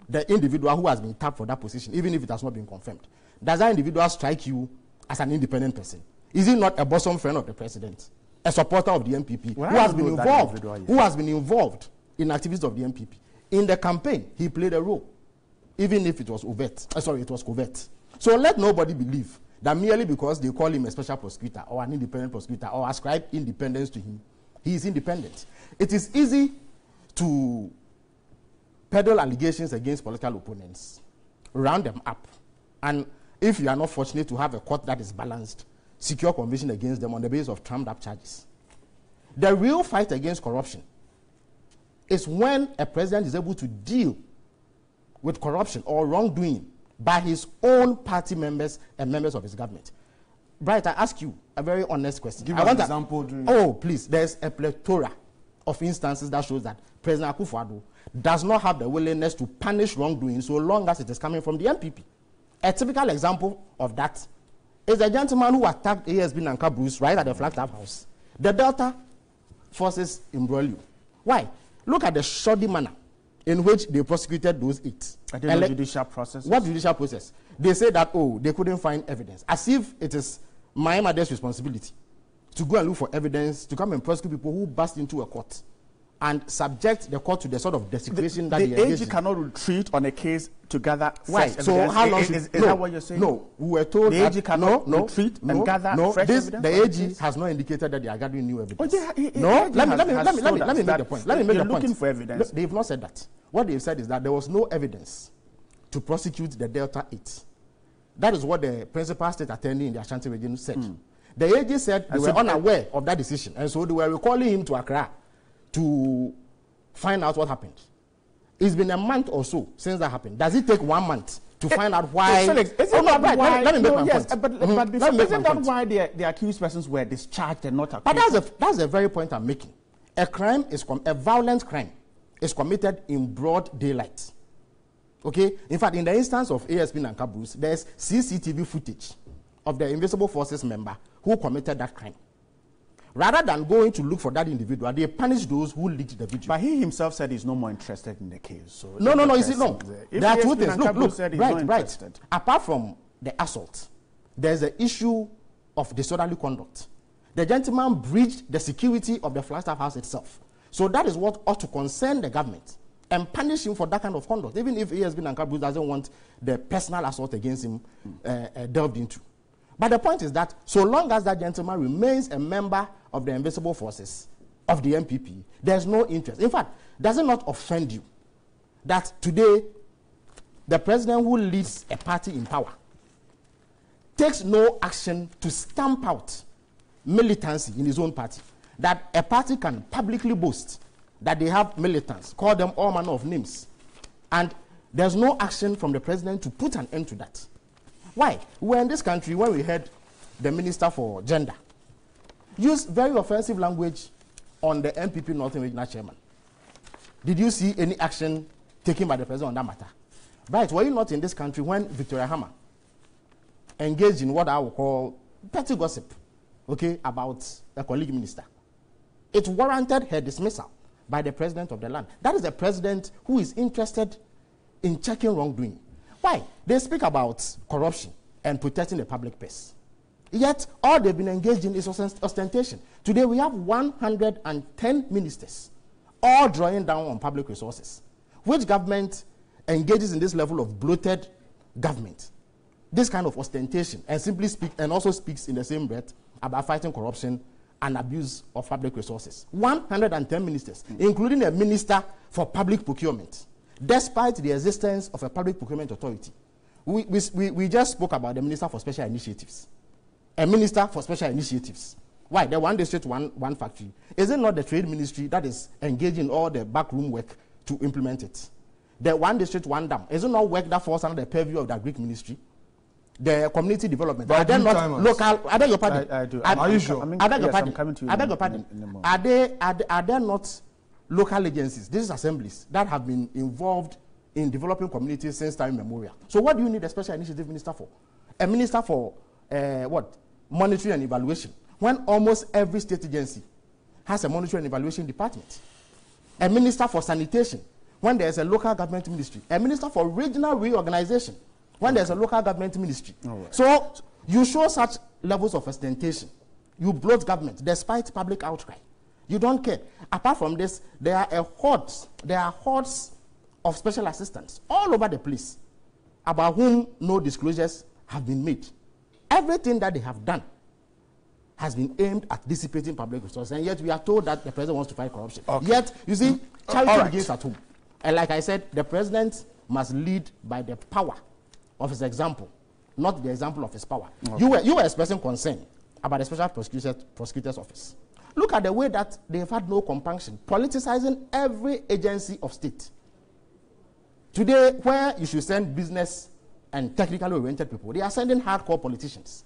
the individual who has been tapped for that position, even if it has not been confirmed. Does that individual strike you as an independent person? Is he not a bosom friend of the president, a supporter of the MPP, who has been involved in activities of the MPP? In the campaign, he played a role, even if it was overt. It was covert. So let nobody believe that merely because they call him a special prosecutor or an independent prosecutor or ascribe independence to him, he is independent. It is easy to peddle allegations against political opponents, round them up, and if you are not fortunate to have a court that is balanced, secure conviction against them on the basis of trumped up charges. The real fight against corruption is when a president is able to deal with corruption or wrongdoing by his own party members and members of his government. Bright, I ask you a very honest question. Give an example. Please. There's a plethora of instances that shows that President Akufo-Addo does not have the willingness to punish wrongdoing so long as it is coming from the MPP. A typical example of that is the gentleman who attacked ASB Nanka Bruce right at the Flagstaff House. The Delta forces imbroglio. Why? Look at the shoddy manner in which they prosecuted those 8. I didn't know judicial process. What judicial process? They say that, oh, they couldn't find evidence. As if it is my mother's responsibility to go and look for evidence, to come and prosecute people who burst into a court and subject the court to the sort of desecration that the AG cannot retreat on a case to gather fresh evidence. So how long is that what you're saying? No, we were told the AG cannot retreat and gather fresh evidence. The AG has not indicated that they are gathering new evidence. Oh, yeah, no, let me make the point. Let me make the point. Looking for evidence. They've not said that. What they've said is that there was no evidence to prosecute the Delta 8. That is what the principal state attorney in the Ashanti region said. The AG said they were unaware of that decision, and so they were recalling him to Accra to find out what happened. It's been a month or so since that happened. Does it take 1 month to find out why? Let me make my point. But isn't that why the accused persons were discharged and not accused? But that's the very point I'm making. A violent crime is committed in broad daylight. Okay? In fact, in the instance of ASP Nanka Bruce, there's CCTV footage of the Invisible Forces member who committed that crime. Rather than going to look for that individual, they punish those who leaked the video. But he himself said he's no more interested in the case. So no. You see, no. There are two things. Look. Right. Apart from the assault, there's the issue of disorderly conduct. The gentleman breached the security of the Flagstaff House itself. So that is what ought to concern the government and punish him for that kind of conduct, even if ASB Nanka Bruce doesn't want the personal assault against him delved into. But the point is that so long as that gentleman remains a member of the Invisible Forces of the MPP, there's no interest. In fact, does it not offend you that today the president who leads a party in power takes no action to stamp out militancy in his own party? That a party can publicly boast that they have militants, call them all manner of names, and there's no action from the president to put an end to that. Why? We were in this country when we heard the Minister for Gender use very offensive language on the MPP Northern Regional Chairman. Did you see any action taken by the president on that matter? Right, were you not in this country when Victoria Hammer engaged in what I would call petty gossip, okay, about a colleague minister? It warranted her dismissal by the president of the land. That is a president who is interested in checking wrongdoing. Why? They speak about corruption and protecting the public purse. Yet, all they've been engaged in is ostentation. Today, we have 110 ministers, all drawing down on public resources. Which government engages in this level of bloated government, this kind of ostentation, and also speaks in the same breath about fighting corruption and abuse of public resources? 110 ministers, including a minister for public procurement, despite the existence of a public procurement authority. We just spoke about the Minister for Special Initiatives. A Minister for Special Initiatives. Why? The one district, one factory. Is it not the Trade Ministry that is engaging all the backroom work to implement it? The one district, one dam. Is it not work that falls under the purview of the Greek Ministry? The community development. But are they not local? I beg your pardon. I do. Are you sure? I beg your pardon. I'm coming to you. I beg your pardon. Are there not local agencies, these assemblies, that have been involved in developing communities since time immemorial? So what do you need a special initiative minister for? A minister for monitoring and evaluation, when almost every state agency has a monitoring and evaluation department. A minister for sanitation, when there's a local government ministry. A minister for regional reorganization, when there's a local government ministry. Right. So you show such levels of ostentation. You bloat government despite public outcry. You don't care. Apart from this, there are hordes of special assistants all over the place about whom no disclosures have been made. Everything that they have done has been aimed at dissipating public resources, and yet we are told that the president wants to fight corruption. Okay. Yet, you see, charity begins at home. And like I said, the president must lead by the power of his example, not the example of his power. Okay. You were expressing concern about the Special Prosecutor's Office. Look at the way that they have had no compunction, politicizing every agency of state. Today, where you should send business and technically oriented people, they are sending hardcore politicians,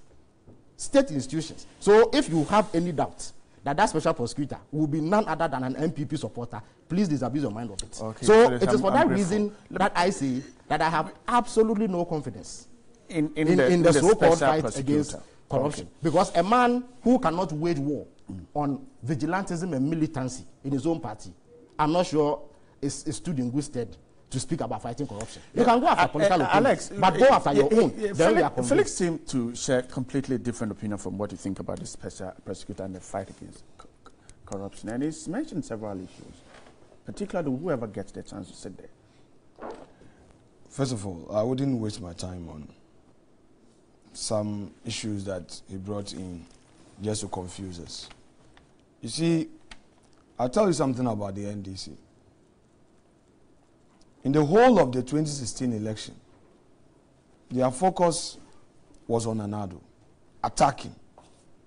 state institutions. So if you have any doubt that that special prosecutor will be none other than an MPP supporter, please disabuse your mind of it. Okay, so it is for that reason that I say that I have absolutely no confidence in the so-called fight against corruption. Okay. Because a man who cannot wage war on vigilantism and militancy in his own party I'm not sure is stood in good stead to speak about fighting corruption. You can go after political opinions, Alex, but go after your own. Felix seems to share completely different opinion from what you think about the special prosecutor and the fight against corruption. And he's mentioned several issues, particularly whoever gets the chance to sit there. First of all, I wouldn't waste my time on some issues that he brought in just to confuse us. You see, I'll tell you something about the NDC. In the whole of the 2016 election, their focus was on Anado, attacking.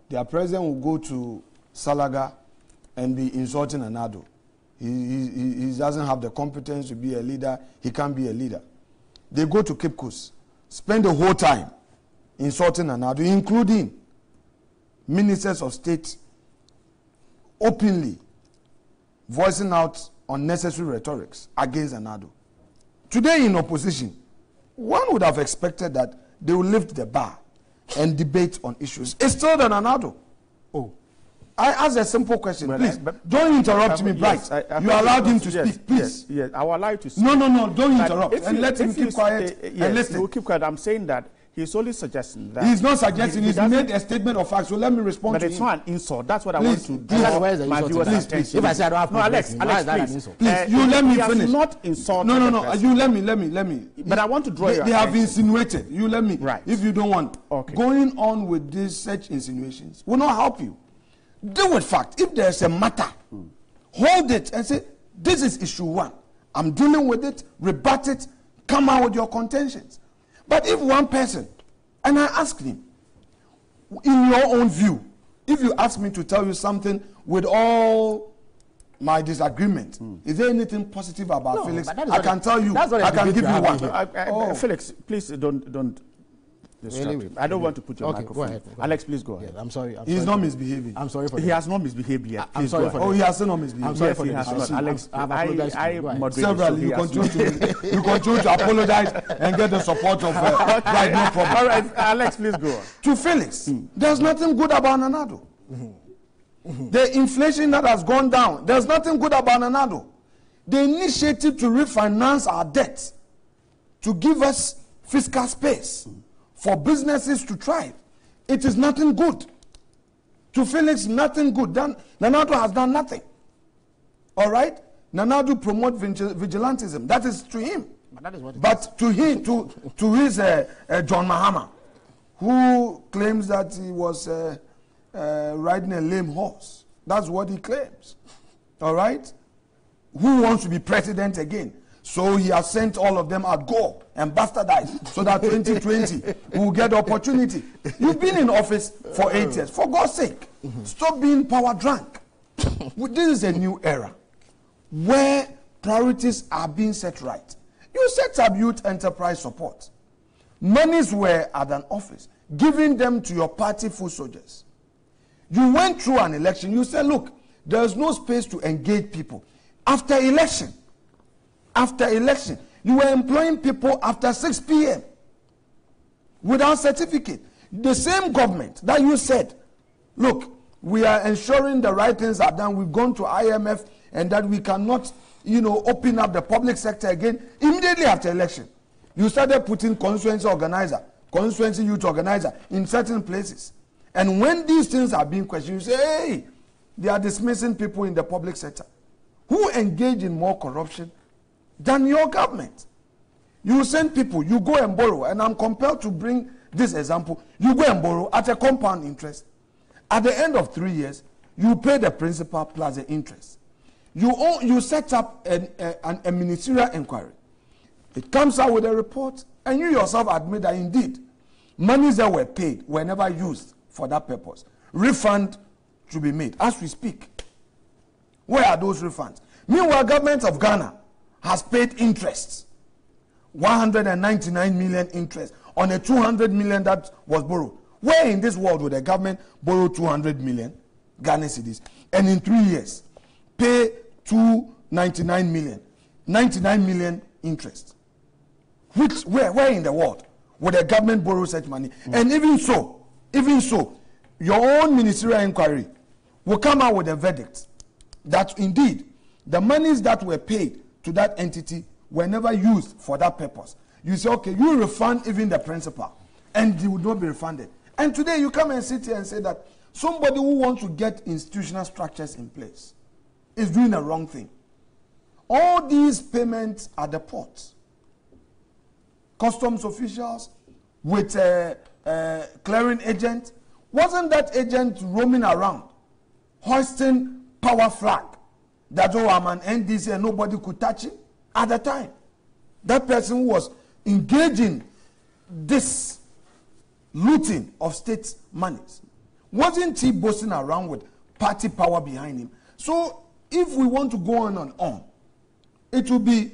Their president will go to Salaga and be insulting Anado. He doesn't have the competence to be a leader. He can't be a leader. They go to Cape Coast, spend the whole time insulting Anado, including ministers of state openly voicing out unnecessary rhetorics against Anado. Today in opposition, one would have expected that they will lift the bar and debate on issues. It's still than Anado. Oh. I asked a simple question. Well, please, don't interrupt me, Bright. You allowed him to speak, please. Yes, I will allow you to speak. No, don't interrupt. And let him keep quiet and listen. You will keep quiet. I'm saying that he's only suggesting that. He's not suggesting. He's made a statement of fact. So let me respond to him. But it's not an insult. That's what I want to do. My viewers' attention. If I say I don't have Alex, please. Please, you let me finish. He has not insulted. No. You let me. But I want to draw your attention. They have insinuated. You let me. Right. If you don't want. Okay. Going on with these such insinuations will not help you. Deal with fact. If there's a matter, hold it and say, this is issue 1. I'm dealing with it, rebut it, come out with your contentions. But if one person, and I asked him, in your own view, if you ask me to tell you something with all my disagreement, is there anything positive about Felix? I can tell you, I can give you one. Felix, please don't. Really? I don't want to put your microphone. Go ahead. Alex, please go ahead. Yeah, I'm sorry. He's not misbehaving. I'm sorry for He has not misbehaved yet. I'm sorry for he has still not misbehaved. I'm sorry for this. Alex, I several, you continue to apologize and get the support of right, no problem. All right, Alex, please go on. To Felix, there's nothing good about Nanado. The inflation that has gone down, there's nothing good about Nanado. The initiative to refinance our debt, to give us fiscal space, for businesses to thrive, it is nothing good. To Felix, nothing good. Nanado has done nothing. All right? Nanado promotes vigilantism. That is to him. But to him, to his John Mahama, who claims that he was riding a lame horse. That's what he claims. All right? Who wants to be president again? So he has sent all of them out, go and bastardized, so that 2020 we will get the opportunity. You've been in office for 8 years. For God's sake, stop being power drunk. This is a new era where priorities are being set right. You set up youth enterprise support. Monies were at an office, giving them to your party foot soldiers. You went through an election. You said, look, there's no space to engage people. After election, you were employing people after 6 p.m. without certificate. The same government that you said, look, we are ensuring the right things are done. We've gone to IMF and that we cannot, open up the public sector again. Immediately after election, you started putting constituency youth organizer in certain places. And when these things are being questioned, you say, hey, they are dismissing people in the public sector who engage in more corruption than your government. You send people, you go and borrow, and I'm compelled to bring this example. You go and borrow at a compound interest. At the end of 3 years, you pay the principal plus the interest. You set up a ministerial inquiry. It comes out with a report, and you yourself admit that indeed, monies that were paid were never used for that purpose. Refund to be made as we speak. Where are those refunds? Meanwhile, government of Ghana has paid interest, 199 million interest on a 200 million that was borrowed. Where in this world would a government borrow 200 million Ghana cedis and in 3 years pay 299 million, 99 million interest? Where in the world would a government borrow such money? And even so, your own ministerial inquiry will come out with a verdict that indeed the monies that were paid to that entity were never used for that purpose. You say, okay, you refund even the principal, and you would not be refunded. And today you come and sit here and say that somebody who wants to get institutional structures in place is doing the wrong thing. All these payments at the port, customs officials with clearing agent, wasn't that agent roaming around hoisting power flag that, oh, I'm an NDC and nobody could touch him? At the time, that person was engaging this looting of state monies. Wasn't he boasting around with party power behind him? So if we want to go on and on, it will be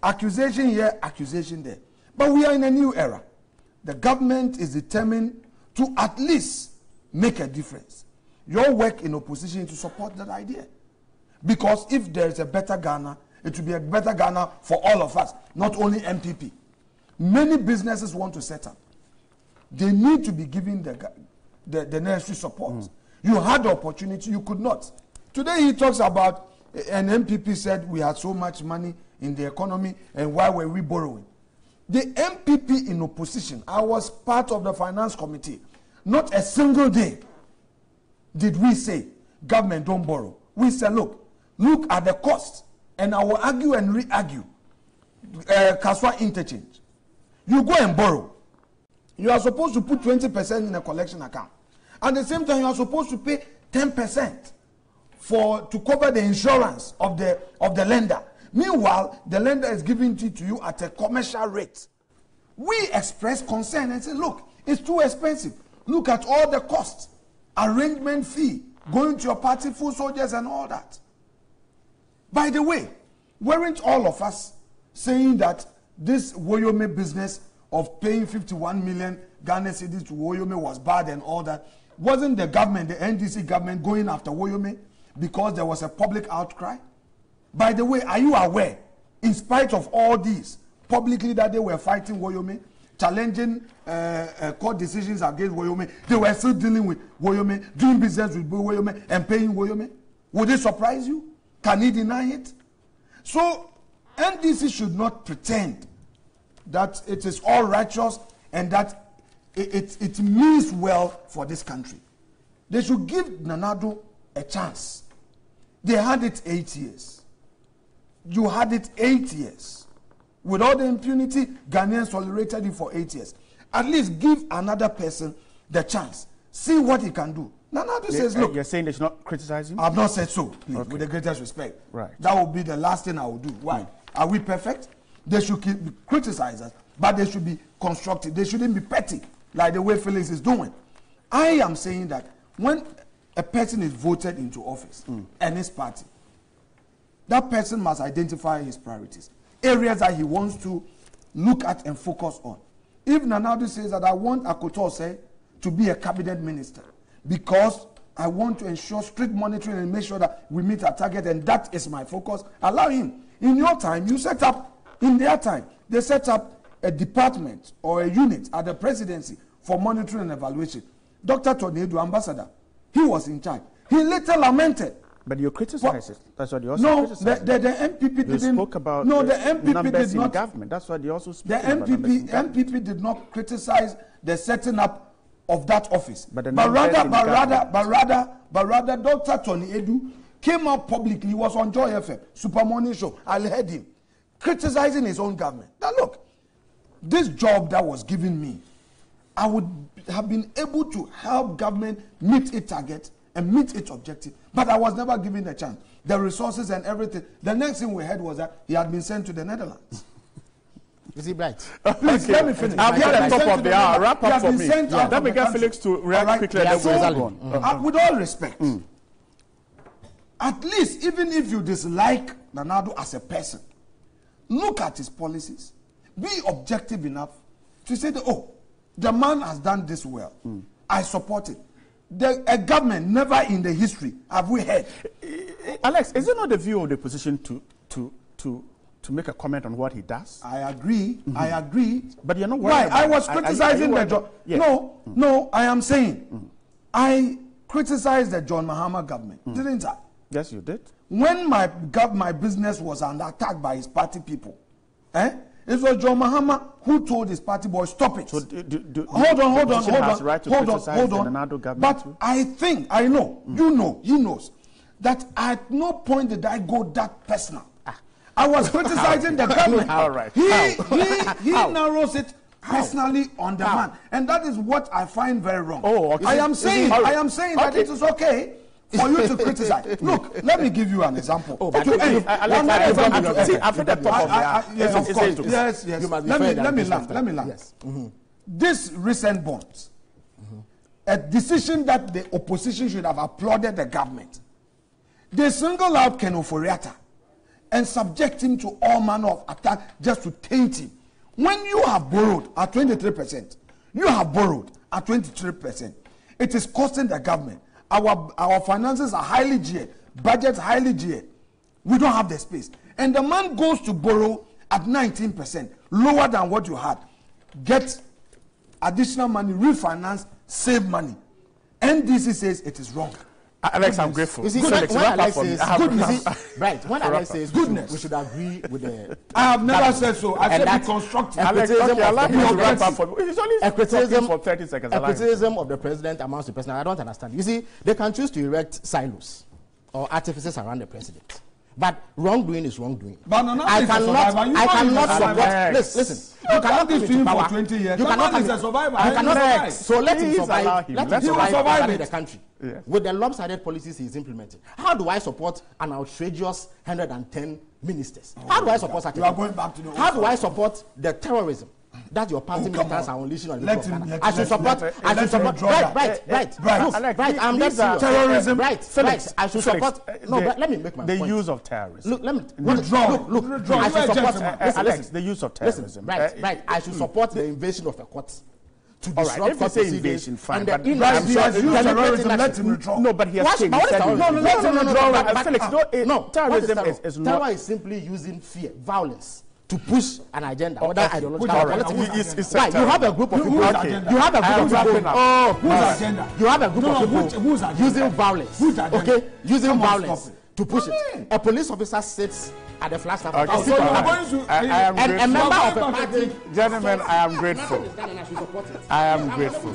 accusation here, accusation there. But we are in a new era. The government is determined to at least make a difference. Your work in opposition to support that idea. Because if there is a better Ghana, it will be a better Ghana for all of us, not only MPP. Many businesses want to set up. They need to be given the necessary support. You had the opportunity, you could not. Today he talks about, an MPP said we had so much money in the economy and why were we borrowing? The MPP in opposition, I was part of the finance committee. Not a single day did we say, government don't borrow. We said, look at the cost. And I will argue and re-argue. Kaswa interchange. You go and borrow. You are supposed to put 20% in a collection account. At the same time, you are supposed to pay 10% to cover the insurance of the lender. Meanwhile, the lender is giving it to you at a commercial rate. We express concern and say, look, it's too expensive. Look at all the costs, arrangement fee, going to your party, full soldiers and all that. By the way, weren't all of us saying that this Woyome business of paying 51 million Ghana cedis to Woyome was bad and all that? Wasn't the government, the NDC government, going after Woyome because there was a public outcry? By the way, are you aware, in spite of all these, publicly that they were fighting Woyome, challenging court decisions against Woyome, they were still dealing with Woyome, doing business with Woyome and paying Woyome? Would it surprise you? Can he deny it? So, NDC should not pretend that it is all righteous and that it means well for this country. They should give Nana Addo a chance. They had it 8 years. You had it 8 years. With all the impunity, Ghanaians tolerated you for 8 years. At least give another person the chance. See what he can do. Nana Addo says, look. You're saying they should not criticize him? I've not said so, please, okay. with the greatest respect. Right. That will be the last thing I will do. Why? Are we perfect? They should criticize us, but they should be constructive. They shouldn't be petty, like the way Felix is doing. I am saying that when a person is voted into office and his party, that person must identify his priorities, areas that he wants to look at and focus on. If Nana Addo says that I want Akotose to be a cabinet minister because I want to ensure strict monitoring and make sure that we meet our target and that is my focus, allow him. In your time, you set up, in their time, they set up a department or a unit at the presidency for monitoring and evaluation. Dr. Tonedu, ambassador, he was in charge. He later lamented. But you criticized it. That's what you also criticized. No, the MPP didn't. You spoke about the MPP numbers did not. In government. That's what you also spoke about. The MPP did not criticize the setting up of that office. But rather, Dr. Tonedu came out publicly. He was on Joy FM, Super Morning Show. I heard him criticizing his own government. Now look, this job that was given me, I would have been able to help government meet its target and meet its objective, but I was never given a chance. The resources and everything. The next thing we heard was that he had been sent to the Netherlands. Is he bright? Please, okay. Let me finish. I'm at the top of the hour. Wrap up for me. Let me get Felix to react quickly. With all respect, at least even if you dislike Nana Addo as a person, look at his policies. Be objective enough to say that, oh, the man has done this well. I support it. A government never in the history have we heard. Alex, is it not the view of the opposition to make a comment on what he does? I agree. I agree. But you're not worried. Why? I was criticizing the John. Yeah. No. I am saying I criticized the John Mahama government, didn't I? Yes, you did. When my business was under attack by his party people, it was John Mahama who told his party boys, stop it. So Hold on. But too? I think, I know, you know, he knows, that at no point did I go that personal. I was criticizing the government. All right. He narrows it personally on the man. And that is what I find very wrong. Oh, okay. I am saying that it is okay for you to criticize. Look, let me give you an example. I've heard the top of yes, of course. Yes. Let me land. Yes. This recent bonds, a decision that the opposition should have applauded the government. They single out Ken Oforiatta and subject him to all manner of attack just to taint him. When you have borrowed at 23%, you have borrowed at 23%, it is costing the government. Our finances are highly geared, budgets highly geared. We don't have the space. And the man goes to borrow at 19%, lower than what you had. Get additional money, refinance, save money. NDC says it is wrong. Alex, I'm grateful. You see, when Alex says goodness, when Alex says goodness, we should agree with the. I have never said so. I said be constructive. Alex, allow me to wrap up for me. He's only criticism for 30 seconds. A criticism of the president amounts to personal. I don't understand. You see, they can choose to erect silos or artifices around the president. But wrongdoing is wrongdoing. But I cannot support. Listen. You cannot give him to power. For 20 years. You cannot be a survivor. You cannot. So let him survive. Let him survive in the country. Yes. With the lopsided policies he is implementing. How do I support an outrageous 110 ministers? How do I support such? You are going back to the. How do I support the terrorism that your party militants are unleashing on the people of Ghana? I should support. Right. I'm that serious. Terrorism. Right. I should support. No, but let me make my point. The use of terrorism. Look, let me withdraw. Look. I should support. Alex, the use of terrorism. Listen, right. I should support the invasion of a court. To disrupt if you say invasion, fine. But he has used terrorism. Let him withdraw. No, but he has changed. Let him withdraw. Felix, terrorism is terror is simply using fear, violence to push an agenda, whether ideological or political. Right, you have a group of people. You have a group of people. Whose agenda? You have a group of people using violence. Okay, using violence to push it. A police officer sits at the Flagstaff. I am and a member of a party. Gentlemen, I am grateful. I am grateful.